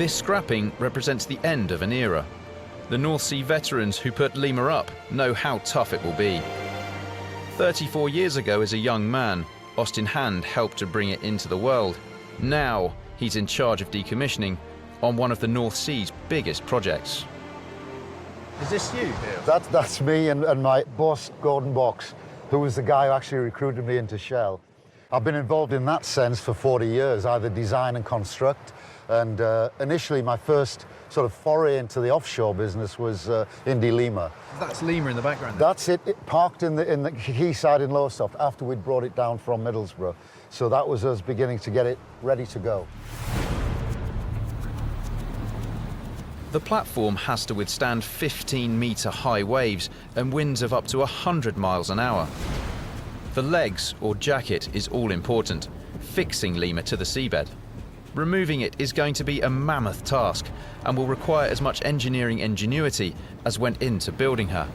This scrapping represents the end of an era. The North Sea veterans who put Lima up know how tough it will be. 34 years ago, as a young man, Austin Hand helped to bring it into the world. Now, he's in charge of decommissioning on one of the North Sea's biggest projects. Is this you? That's me and my boss, Gordon Box, who was the guy who actually recruited me into Shell. I've been involved in that sense for 40 years, either design and construct. And initially, my first sort of foray into the offshore business was in Lima. That's Lima in the background. Then. That's it. It parked in the quayside in Lowestoft after we'd brought it down from Middlesbrough. So that was us beginning to get it ready to go. The platform has to withstand 15-metre high waves and winds of up to 100 miles an hour. The legs, or jacket, is all important, fixing Lima to the seabed. Removing it is going to be a mammoth task and will require as much engineering ingenuity as went into building her.